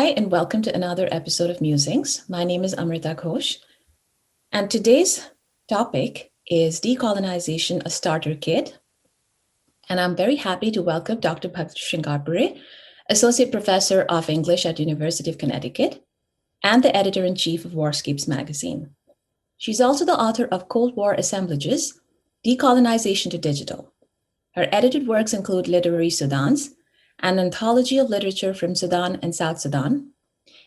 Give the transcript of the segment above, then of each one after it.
Hi, and welcome to another episode of Musings. My name is Amrita Ghosh, and today's topic is Decolonization, a Starter Kit. And I'm very happy to welcome Dr. Bhakti Shringarpure, Associate Professor of English at University of Connecticut and the Editor-in-Chief of Warscapes magazine. She's also the author of Cold War Assemblages, Decolonization to Digital. Her edited works include Literary Sudans, an anthology of literature from Sudan and South Sudan,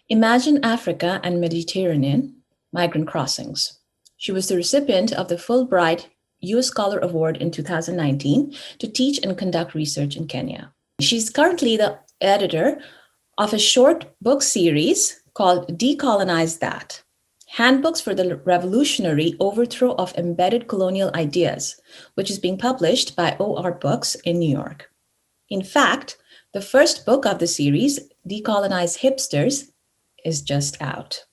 Imagine Africa and Mediterranean, Migrant Crossings. She was the recipient of the Fulbright U.S. Scholar Award in 2019 to teach and conduct research in Kenya. She's currently the editor of a short book series called Decolonize That, Handbooks for the Revolutionary Overthrow of Embedded Colonial Ideas, which is being published by OR Books in New York. In fact, the first book of the series, Decolonize Hipsters, is just out.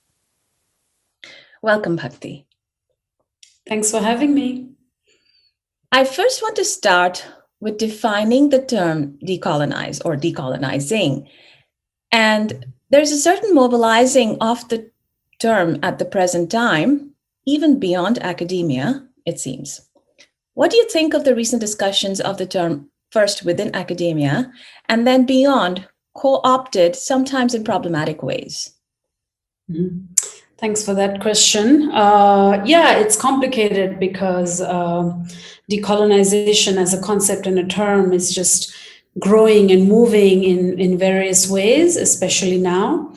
Welcome, Bhakti. Thanks for having me. I first want to start with defining the term decolonize or decolonizing. And there's a certain mobilizing of the term at the present time, even beyond academia, it seems. What do you think of the recent discussions of the term first within academia, and then beyond, co-opted, sometimes in problematic ways? Mm-hmm. Thanks for that question. It's complicated because decolonization as a concept and a term is just growing and moving in various ways, especially now.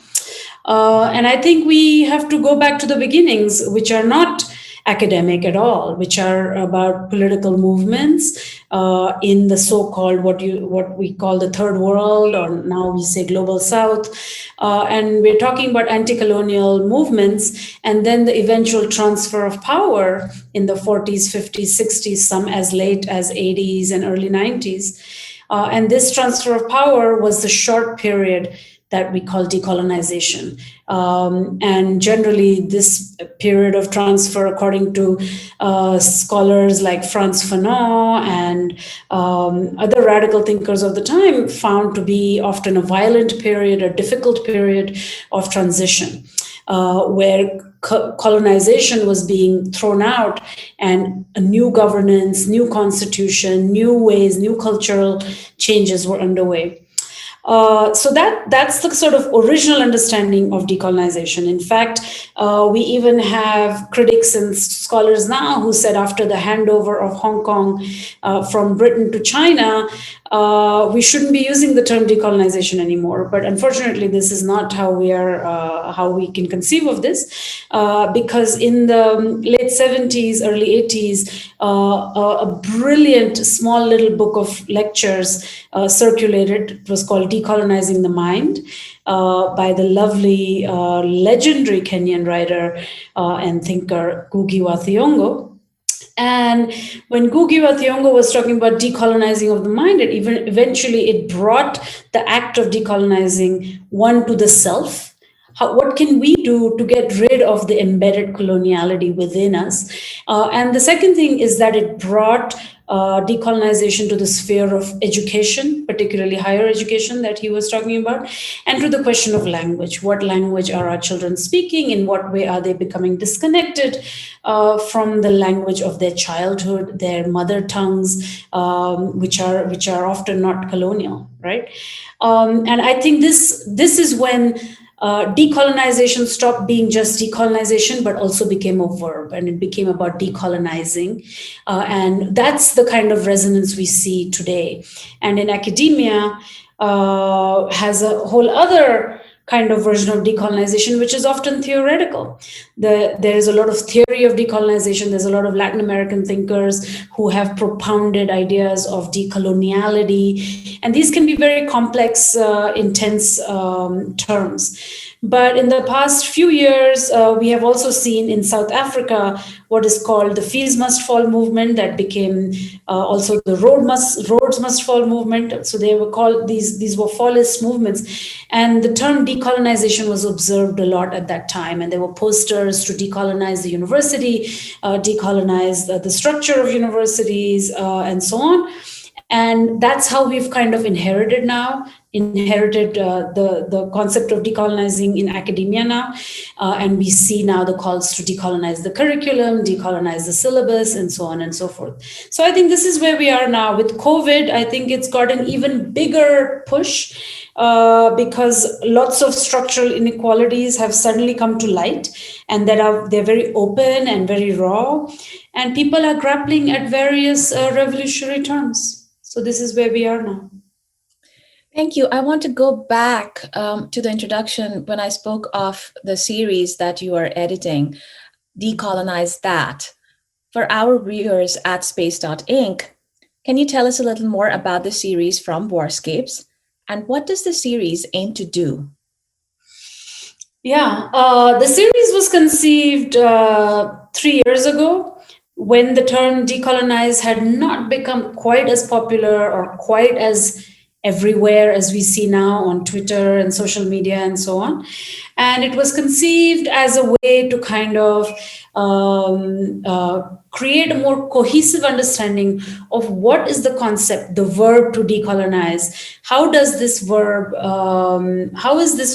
And I think we have to go back to the beginnings, which are not academic at all, which are about political movements in the so-called what we call the third world, or now we say global south, and we're talking about anti-colonial movements, and then the eventual transfer of power in the 40s, 50s, 60s, some as late as 80s and early 90s. And this transfer of power was the short period that we call decolonization. And generally, this period of transfer, according to scholars like Frantz Fanon and other radical thinkers of the time, found to be often a violent period, a difficult period of transition, where colonization was being thrown out and a new governance, new constitution, new ways, new cultural changes were underway. So that's the sort of original understanding of decolonization. In fact, we even have critics and scholars now who said after the handover of Hong Kong from Britain to China, we shouldn't be using the term decolonization anymore. But unfortunately, this is not how we can conceive of this, because in the late 70s, early 80s, a brilliant small little book of lectures circulated. It was called Decolonizing the Mind by the lovely, legendary Kenyan writer and thinker Ngugi wa Thiong'o. And when Ngugi wa Thiong'o was talking about decolonizing of the mind, eventually it brought the act of decolonizing one to the self. What can we do to get rid of the embedded coloniality within us? And the second thing is that it brought decolonization to the sphere of education, particularly higher education that he was talking about, and to the question of language. What language are our children speaking? In what way are they becoming disconnected from the language of their childhood, their mother tongues, which are often not colonial, right? And I think this is when decolonization stopped being just decolonization, but also became a verb, and it became about decolonizing. And that's the kind of resonance we see today. And in academia, has a whole other kind of version of decolonization, which is often theoretical. There is a lot of theory of decolonization. There's a lot of Latin American thinkers who have propounded ideas of decoloniality. And these can be very complex, intense terms. But in the past few years, we have also seen in South Africa what is called the Fees Must Fall movement that became also the Roads Must Fall movement. So they were called, these were fallist movements. And the term decolonization was observed a lot at that time. And there were posters to decolonize the university, decolonize the structure of universities, and so on. And that's how we've kind of inherited now inherited the concept of decolonizing in academia now, and we see now the calls to decolonize the curriculum, decolonize the syllabus, and so on and so forth. So I think this is where we are now. With COVID, I think it's got an even bigger push, because lots of structural inequalities have suddenly come to light, and they're very open and very raw, and people are grappling at various revolutionary terms. So this is where we are now. Thank you. I want to go back to the introduction when I spoke of the series that you are editing, Decolonize That. For our viewers at Thespace.ink, can you tell us a little more about the series from Warscapes, and what does the series aim to do? Yeah, the series was conceived 3 years ago, when the term decolonize had not become quite as popular or quite as everywhere as we see now on Twitter and social media and so on. And it was conceived as a way to kind of create a more cohesive understanding of what is the concept, the verb to decolonize. How is this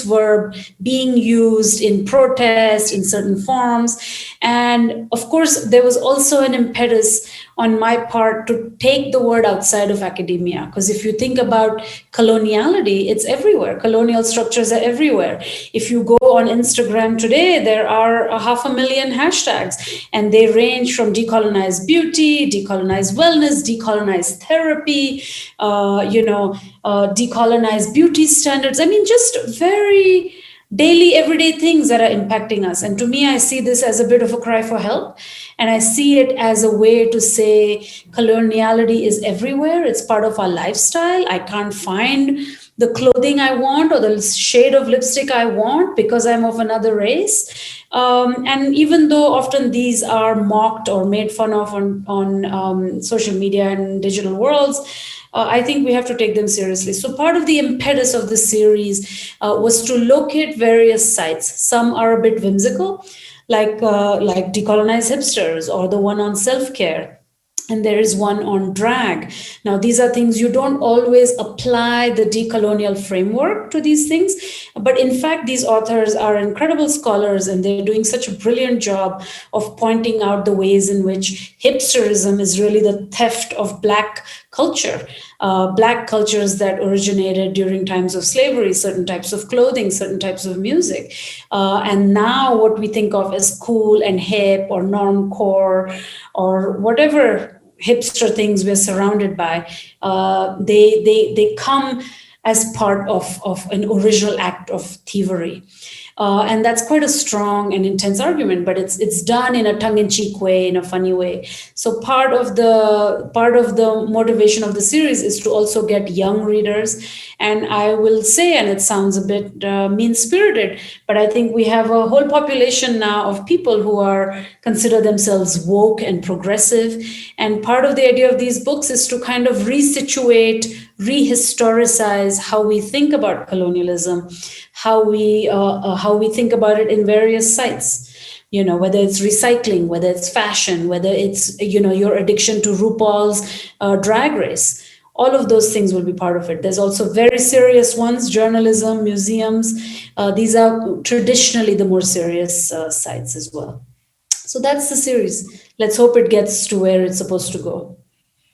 verb being used in protest, in certain forms? And of course, there was also an impetus on my part to take the word outside of academia. Because if you think about coloniality, it's everywhere. Colonial structures are everywhere. If you go on Instagram today, there are 500,000 hashtags, and they range from decolonize beauty, decolonize wellness, decolonize therapy, decolonize beauty standards. I mean, just very daily, everyday things that are impacting us. And to me, I see this as a bit of a cry for help. And I see it as a way to say coloniality is everywhere. It's part of our lifestyle. I can't find the clothing I want or the shade of lipstick I want because I'm of another race. And even though often these are mocked or made fun of on social media and digital worlds, I think we have to take them seriously. So part of the impetus of this series was to locate various sites. Some are a bit whimsical, like Decolonize Hipsters, or the one on self-care. And there is one on drag. Now, these are things you don't always apply the decolonial framework to these things. But in fact, these authors are incredible scholars, and they're doing such a brilliant job of pointing out the ways in which hipsterism is really the theft of Black culture. Black cultures that originated during times of slavery, certain types of clothing, certain types of music. And now what we think of as cool and hip or normcore or whatever hipster things we're surrounded by, they come as part of an original act of thievery. And that's quite a strong and intense argument, but it's done in a tongue-in-cheek way, in a funny way. So part of the motivation of the series is to also get young readers. And I will say, and it sounds a bit mean-spirited, but I think we have a whole population now of people who consider themselves woke and progressive. And part of the idea of these books is to kind of resituate, rehistoricize how we think about colonialism, how we think about it in various sites. Whether it's recycling, whether it's fashion, whether it's your addiction to RuPaul's Drag Race. All of those things will be part of it. There's also very serious ones, journalism, museums. These are traditionally the more serious sites as well. So that's the series. Let's hope it gets to where it's supposed to go.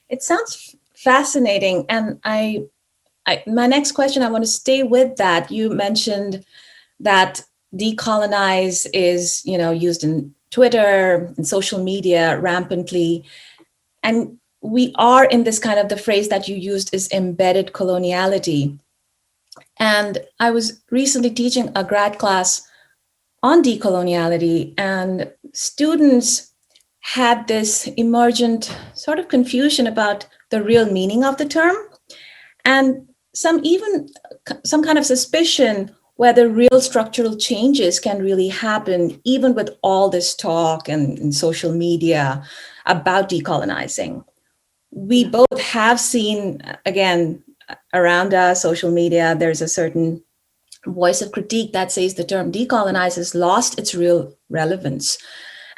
It sounds fascinating. And my next question, I want to stay with that. You mentioned that decolonize is, used in Twitter and social media rampantly. And we are in this kind of, the phrase that you used is embedded coloniality. And I was recently teaching a grad class on decoloniality, and students had this emergent sort of confusion about the real meaning of the term, and some kind of suspicion whether real structural changes can really happen, even with all this talk and social media about decolonizing. We both have seen, again, around us, social media, there's a certain voice of critique that says the term decolonize has lost its real relevance.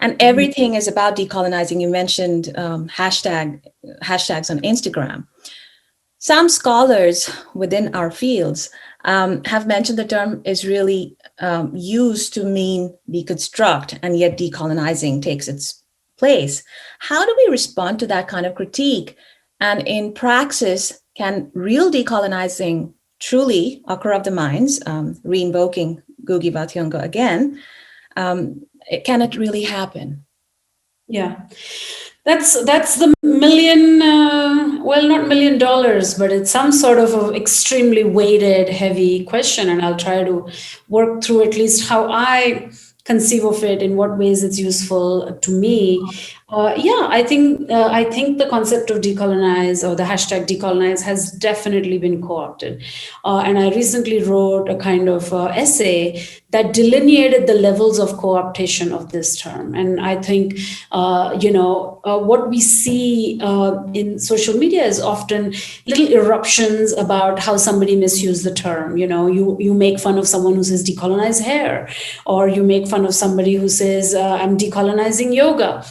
And everything is about decolonizing. You mentioned hashtags on Instagram. Some scholars within our fields have mentioned the term is really used to mean deconstruct, and yet decolonizing takes its place. How do we respond to that kind of critique? And in praxis, can real decolonizing truly occur of the minds, re-invoking Gugi Vatyunga again? Can it really happen? Yeah. That's the million, well, not $1 million, but it's some sort of a extremely weighted, heavy question. And I'll try to work through at least how I conceive of it, in what ways it's useful to me. Yeah, I think the concept of decolonize, or the hashtag decolonize, has definitely been co-opted. And I recently wrote a kind of essay that delineated the levels of co-optation of this term. And I think, what we see in social media is often little eruptions about how somebody misused the term. You make fun of someone who says decolonize hair, or you make fun of somebody who says, I'm decolonizing yoga.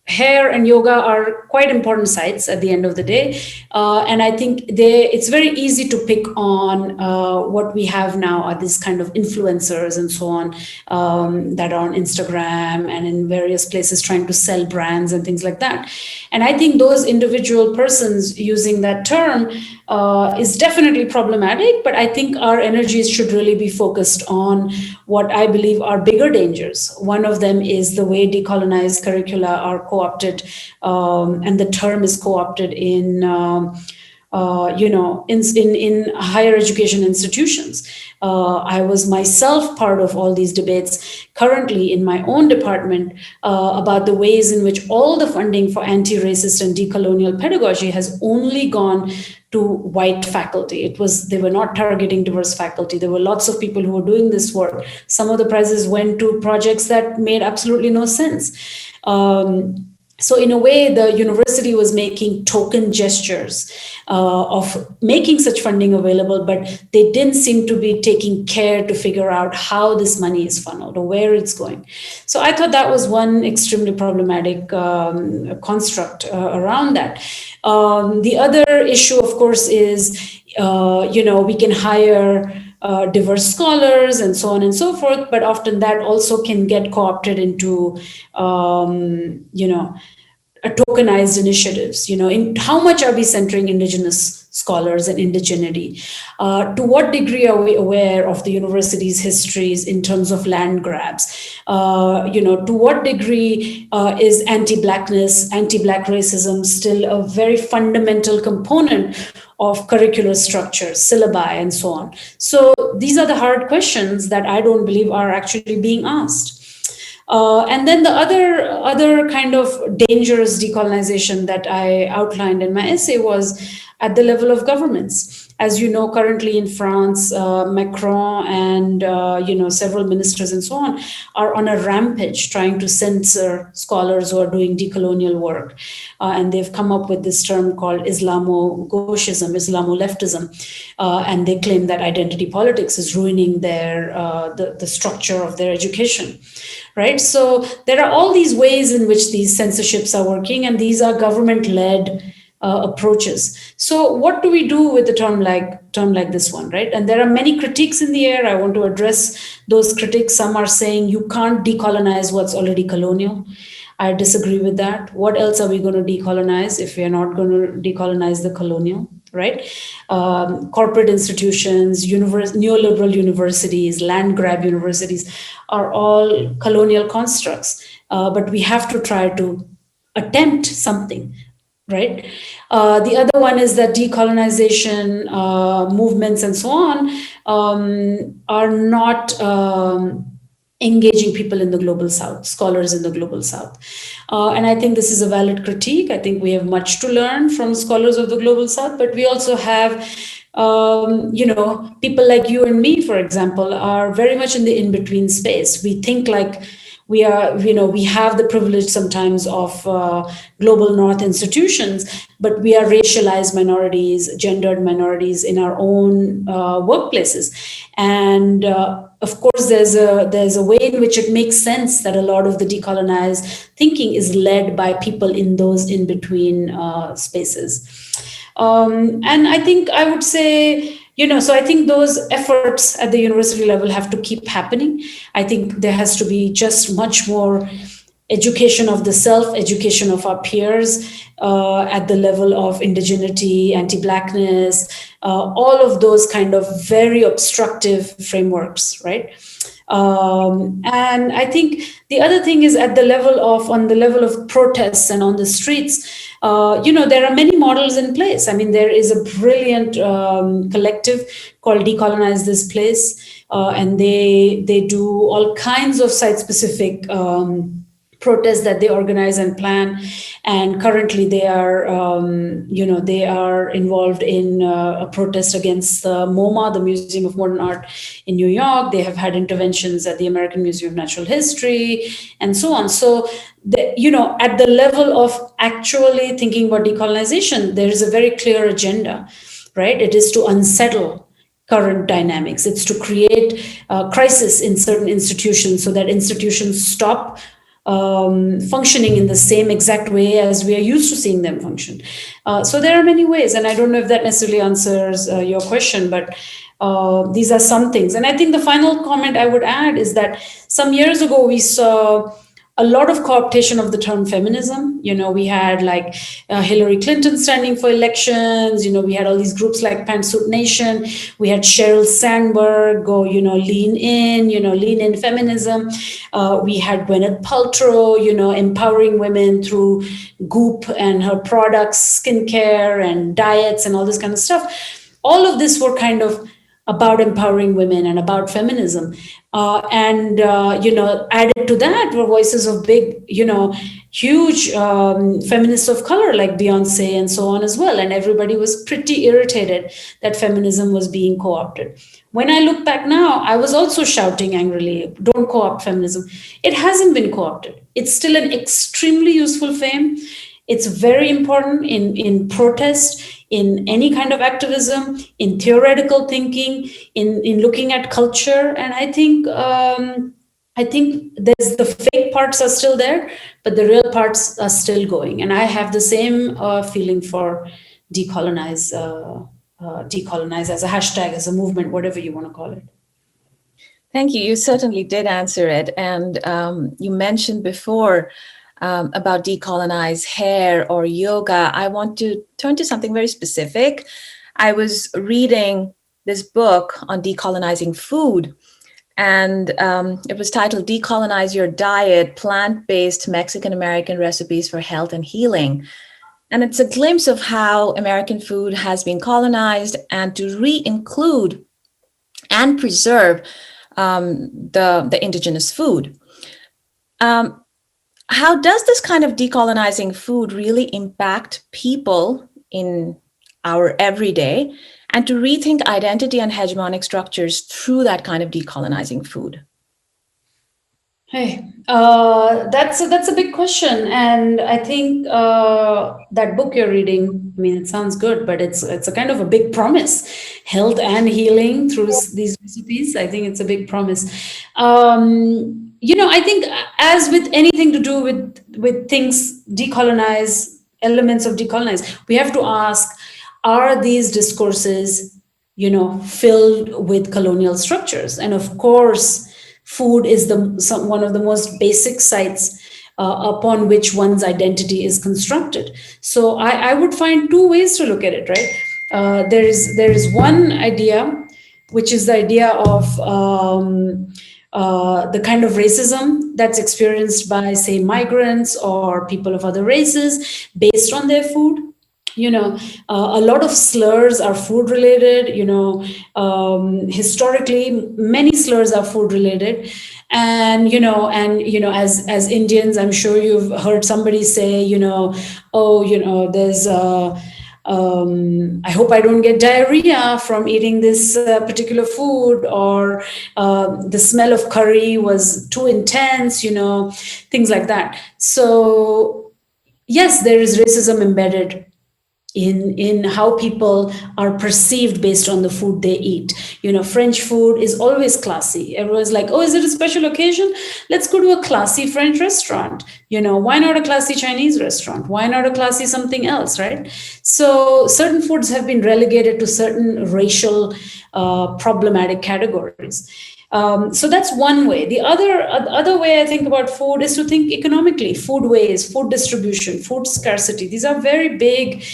Hair and yoga are quite important sites at the end of the day. And I think it's very easy to pick on what we have now are these kind of influencers and so on, that are on Instagram and in various places trying to sell brands and things like that. And I think those individual persons using that term is definitely problematic, but I think our energies should really be focused on what I believe are bigger dangers. One of them is the way decolonized curricula are co-opted, and the term is co-opted in in higher education institutions. I was myself part of all these debates currently in my own department about the ways in which all the funding for anti-racist and decolonial pedagogy has only gone to white faculty. They were not targeting diverse faculty. There were lots of people who were doing this work. Some of the prizes went to projects that made absolutely no sense. So in a way, the university was making token gestures of making such funding available, but they didn't seem to be taking care to figure out how this money is funneled or where it's going. So I thought that was one extremely problematic construct around that. The other issue, of course, is, we can hire diverse scholars and so on and so forth, but often that also can get co-opted into, tokenized initiatives. In how much are we centering indigenous scholars and indigeneity? To what degree are we aware of the university's histories in terms of land grabs? To what degree is anti-Blackness, anti-Black racism still a very fundamental component of curricular structures, syllabi, and so on? So these are the hard questions that I don't believe are actually being asked. And then the other kind of dangerous decolonization that I outlined in my essay was at the level of governments. As you know, currently in France, Macron and several ministers and so on are on a rampage trying to censor scholars who are doing decolonial work. And they've come up with this term called Islamo-Gauchism, Islamo-leftism. And they claim that identity politics is ruining the structure of their education. Right. So there are all these ways in which these censorships are working, and these are government-led approaches. So what do we do with a term like this one, right? And there are many critiques in the air. I want to address those critiques. Some are saying you can't decolonize what's already colonial. I disagree with that. What else are we going to decolonize if we are not going to decolonize the colonial, right? Corporate institutions, neoliberal universities, land grab universities are all colonial constructs. But we have to try to attempt something, right? The other one is that decolonization movements and so on are not engaging people in the global south, scholars in the global south. And I think this is a valid critique. I think we have much to learn from scholars of the global south, but we also have people like you and me, for example, are very much in the in-between space. We think like we have the privilege sometimes of global North institutions, but we are racialized minorities, gendered minorities in our own workplaces. And of course, there's a way in which it makes sense that a lot of the decolonized thinking is led by people in those in-between spaces. And I think I would say, so I think those efforts at the university level have to keep happening. I think there has to be just much more education of the self, education of our peers at the level of indigeneity, anti-blackness, all of those kind of very obstructive frameworks, right? And I think the other thing is on the level of protests and on the streets, there are many models in place. I mean, there is a brilliant collective called Decolonize This Place, and they do all kinds of site-specific protests that they organize and plan. And currently they are they are involved in a protest against the MoMA, the Museum of Modern Art in New York. They have had interventions at the American Museum of Natural History and so on. So at the level of actually thinking about decolonization, there is a very clear agenda, right? It is to unsettle current dynamics. It's to create a crisis in certain institutions so that institutions stop functioning in the same exact way as we are used to seeing them function. So there are many ways, and I don't know if that necessarily answers your question, but these are some things. And I think the final comment I would add is that some years ago we saw a lot of cooptation of the term feminism. We had like Hillary Clinton standing for elections. We had all these groups like Pantsuit Nation. We had Sheryl Sandberg go, lean in feminism. We had Gwyneth Paltrow, empowering women through Goop and her products, skincare and diets and all this kind of stuff. All of this were kind of about empowering women and about feminism. Added to that were voices of big, huge feminists of color like Beyonce and so on as well. And everybody was pretty irritated that feminism was being co-opted. When I look back now, I was also shouting angrily, don't co-opt feminism. It hasn't been co-opted. It's still an extremely useful frame. It's very important in protest, in any kind of activism, in theoretical thinking, in looking at culture. And I think there's the fake parts are still there, but the real parts are still going. And I have the same feeling for decolonize, decolonize as a hashtag, as a movement, whatever you want to call it. Thank you. You certainly did answer it. And you mentioned before about decolonize hair or yoga. I want to turn to something very specific. I was reading this book on decolonizing food, and it was titled Decolonize Your Diet, Plant-Based Mexican-American Recipes for Health and Healing. And it's a glimpse of how American food has been colonized, and to re-include and preserve the indigenous food. How does this kind of decolonizing food really impact people in our everyday, and to rethink identity and hegemonic structures through that kind of decolonizing food? Hey, that's a big question, and I think that book you're reading, I mean, it sounds good, but it's a kind of a big promise, health and healing through these recipes. I think it's a big promise. I think as with anything to do with things decolonize, elements of decolonize, we have to ask: are these discourses, filled with colonial structures? And of course, food is one of the most basic sites upon which one's identity is constructed. So I would find two ways to look at it, right? There is one idea, which is the idea of the kind of racism that's experienced by, say, migrants or people of other races based on their food. A lot of slurs are food related. Historically, many slurs are food related. And as Indians, I'm sure you've heard somebody say, there's I hope I don't get diarrhea from eating this particular food, or the smell of curry was too intense, things like that. So yes, there is racism embedded in how people are perceived based on the food they eat. French food is always classy. Everyone's like, oh, is it a special occasion? Let's go to a classy French restaurant. Why not a classy Chinese restaurant? Why not a classy something else, right? So certain foods have been relegated to certain racial problematic categories. So that's one way. The other way I think about food is to think economically. Food waste, food distribution, food scarcity. These are very big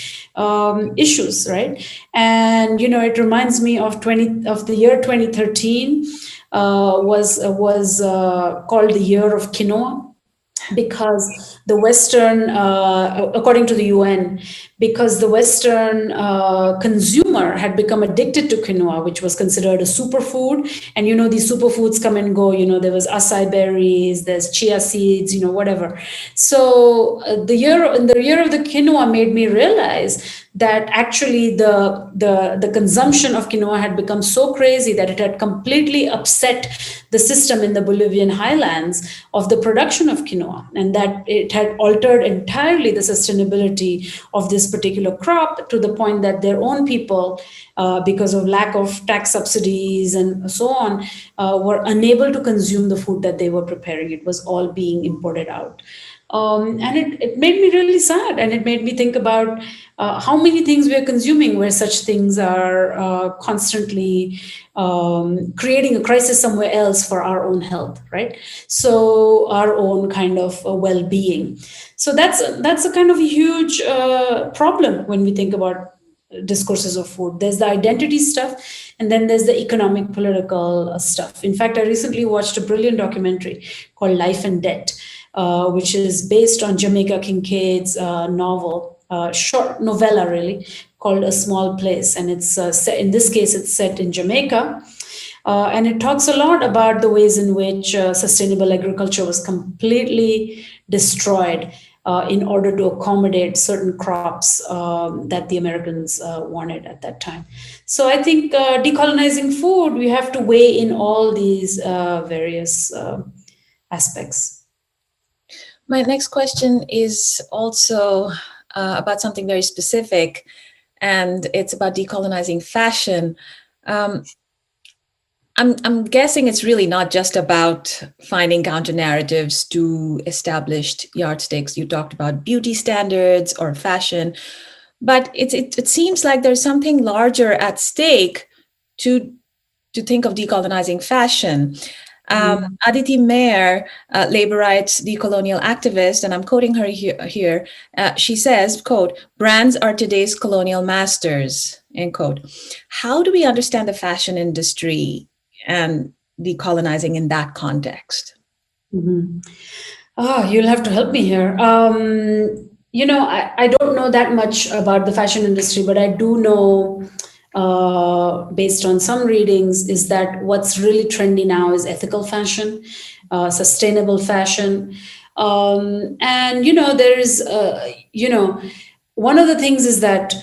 issues, right? And it reminds me of the year 2013 was called the year of quinoa, because the Western, according to the UN, because the Western consumer had become addicted to quinoa, which was considered a superfood. And these superfoods come and go. There was acai berries, there's chia seeds, whatever. So the year of the quinoa made me realize that actually the consumption of quinoa had become so crazy that it had completely upset the system in the Bolivian highlands of the production of quinoa, and that it had altered entirely the sustainability of this particular crop, to the point that their own people, because of lack of tax subsidies and so on, were unable to consume the food that they were preparing. It was all being imported out. And it made me really sad, and it made me think about how many things we are consuming where such things are constantly creating a crisis somewhere else for our own health, right? So our own kind of well-being. So that's a kind of a huge problem when we think about discourses of food. There's the identity stuff, and then there's the economic, political stuff. In fact, I recently watched a brilliant documentary called Life and Debt, which is based on Jamaica Kincaid's novel, short novella really, called A Small Place. And it's set, in this case, it's set in Jamaica. And it talks a lot about the ways in which sustainable agriculture was completely destroyed in order to accommodate certain crops that the Americans wanted at that time. So I think decolonizing food, we have to weigh in all these various aspects. My next question is also about something very specific, and it's about decolonizing fashion. I'm guessing it's really not just about finding counter narratives to established yardsticks. You talked about beauty standards or fashion, but it seems like there's something larger at stake to think of decolonizing fashion. Aditi Mayer, labor rights decolonial activist, and I'm quoting her here. She says, quote, "Brands are today's colonial masters," end quote. How do we understand the fashion industry and decolonizing in that context? Mm-hmm. Oh, you'll have to help me here. I don't know that much about the fashion industry, but I do know, based on some readings, is that what's really trendy now is ethical fashion, sustainable fashion. And, there is, one of the things is that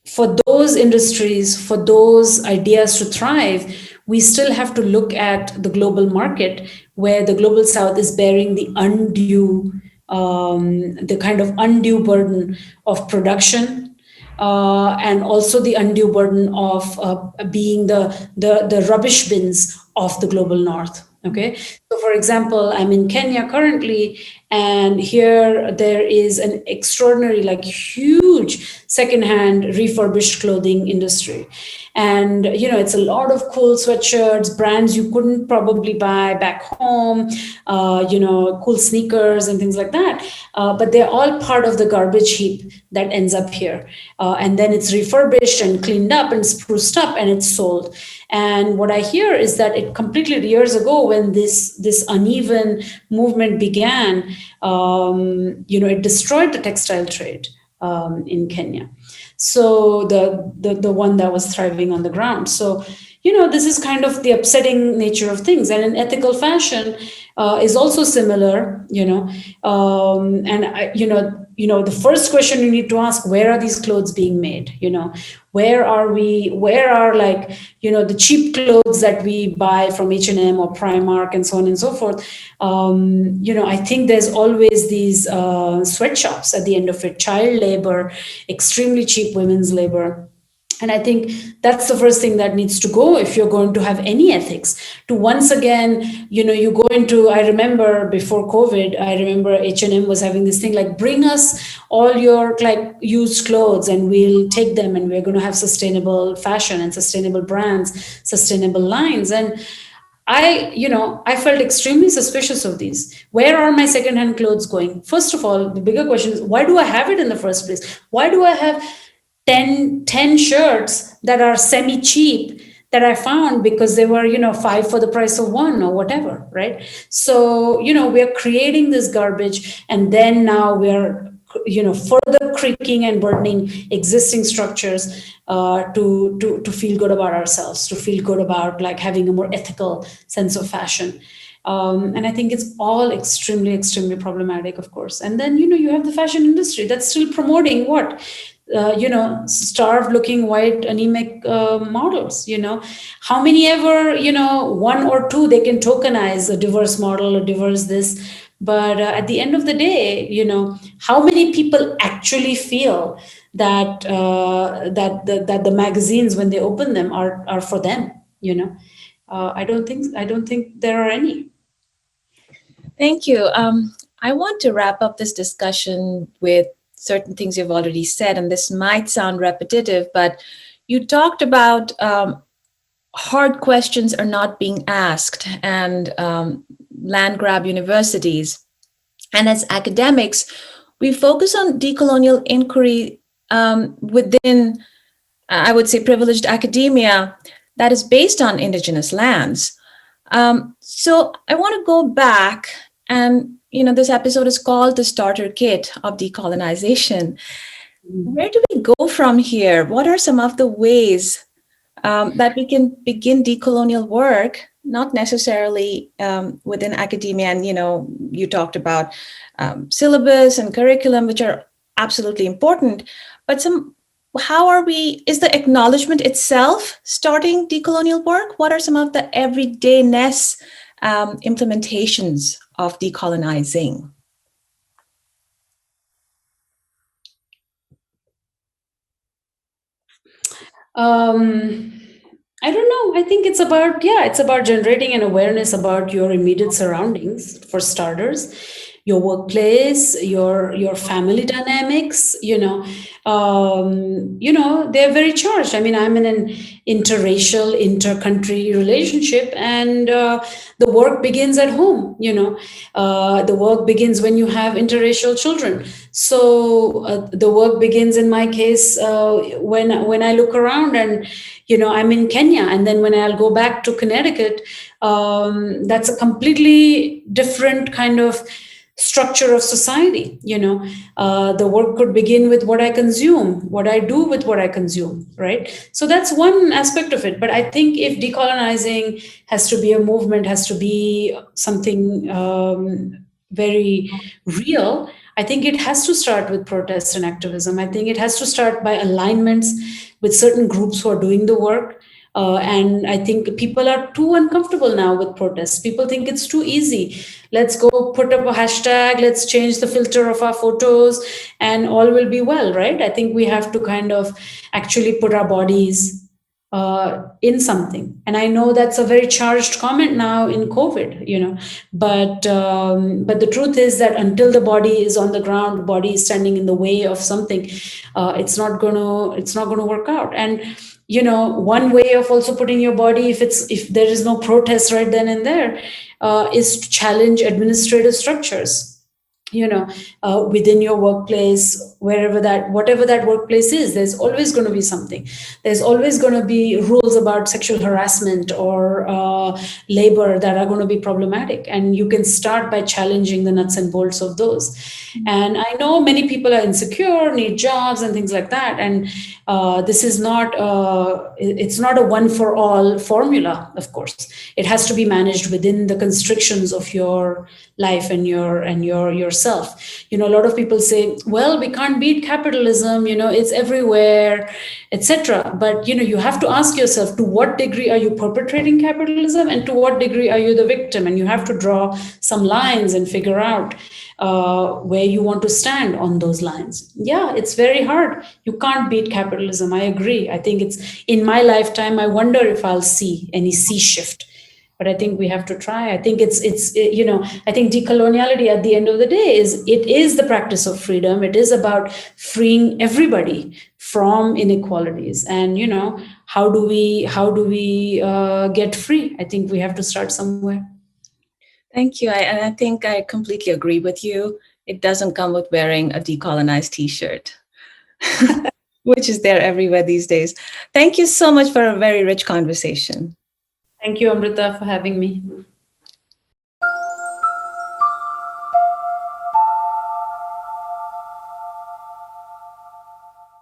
for those industries, for those ideas to thrive, we still have to look at the global market, where the global south is bearing the kind of undue burden of production, and also the undue burden of being the rubbish bins of the global north. Okay, so for example, I'm in Kenya currently, and here there is an extraordinary, like huge secondhand refurbished clothing industry. And, it's a lot of cool sweatshirts, brands you couldn't probably buy back home, cool sneakers and things like that. But they're all part of the garbage heap that ends up here. And then it's refurbished and cleaned up and spruced up and it's sold. And what I hear is that it completely, years ago, when this uneven movement began, it destroyed the textile trade in Kenya. So the one that was thriving on the ground. So, this is kind of the upsetting nature of things. And in ethical fashion, is also similar, and the first question you need to ask, where are these clothes being made? Where are, like, the cheap clothes that we buy from H&M or Primark and so on and so forth. I think there's always these sweatshops at the end of it, child labor, extremely cheap women's labor. And I think that's the first thing that needs to go if you're going to have any ethics. To once again, you go into, I remember before COVID, I remember H&M was having this thing like, bring us all your like used clothes and we'll take them and we're going to have sustainable fashion and sustainable brands, sustainable lines. And I felt extremely suspicious of these. Where are my secondhand clothes going? First of all, the bigger question is, why do I have it in the first place? Why do I have 10 shirts that are semi cheap that I found because they were, 5 for the price of one or whatever, right? So, we're creating this garbage, and then now we're, further creaking and burning existing structures to feel good about ourselves, to feel good about like having a more ethical sense of fashion. And I think it's all extremely, extremely problematic, of course. And then, you have the fashion industry that's still promoting what? Starved looking white anemic models. How many ever, one or two they can tokenize a diverse model, a diverse this. But at the end of the day, how many people actually feel that that the magazines, when they open them, are for them? I don't think there are any. Thank you. I want to wrap up this discussion with certain things you've already said, and this might sound repetitive, but you talked about hard questions are not being asked, and land grab universities. And as academics, we focus on decolonial inquiry within, I would say, privileged academia that is based on indigenous lands. So I want to go back, and this episode is called The Starter Kit of Decolonization. Where do we go from here? What are some of the ways that we can begin decolonial work, not necessarily within academia? And, you talked about syllabus and curriculum, which are absolutely important, but is the acknowledgement itself starting decolonial work? What are some of the everydayness implementations of decolonizing? I don't know. I think it's about generating an awareness about your immediate surroundings, for starters, your workplace, your family dynamics. They're very charged. I mean, I'm in an interracial, intercountry relationship, and the work begins at home. The work begins when you have interracial children. So the work begins, in my case, when I look around and I'm in Kenya, and then when I'll go back to Connecticut, that's a completely different kind of structure of society. The work could begin with what I consume, what I do with what I consume, right? So that's one aspect of it. But I think if decolonizing has to be a movement, has to be something very real, I think it has to start with protest and activism. I think it has to start by alignments with certain groups who are doing the work. And I think people are too uncomfortable now with protests. People think it's too easy. Let's go put up a hashtag, let's change the filter of our photos, and all will be well, right? I think we have to kind of actually put our bodies in something. And I know that's a very charged comment now in COVID, but the truth is that until the body is on the ground, the body is standing in the way of something, it's not gonna work out. And one way of also putting your body, if there is no protest right then and there, is to challenge administrative structures. within your workplace, whatever that workplace is, there's always going to be something. There's always going to be rules about sexual harassment or labor that are going to be problematic, and you can start by challenging the nuts and bolts of those. And I know many people are insecure, need jobs and things like that, and this is not it's not a one for all formula. Of course, it has to be managed within the constrictions of your life and your yourself. A lot of people say, well, we can't beat capitalism, it's everywhere, etc. But you have to ask yourself, to what degree are you perpetrating capitalism, and to what degree are you the victim? And you have to draw some lines and figure out where you want to stand on those lines. Yeah, it's very hard. You can't beat capitalism. I agree. I think it's in my lifetime. I wonder if I'll see any sea shift, but I think we have to try. I think I think decoloniality at the end of the day is the practice of freedom. It is about freeing everybody from inequalities. And how do we get free? I think we have to start somewhere. Thank you. And I think I completely agree with you. It doesn't come with wearing a decolonized t-shirt, which is there everywhere these days. Thank you so much for a very rich conversation. Thank you, Amrita, for having me.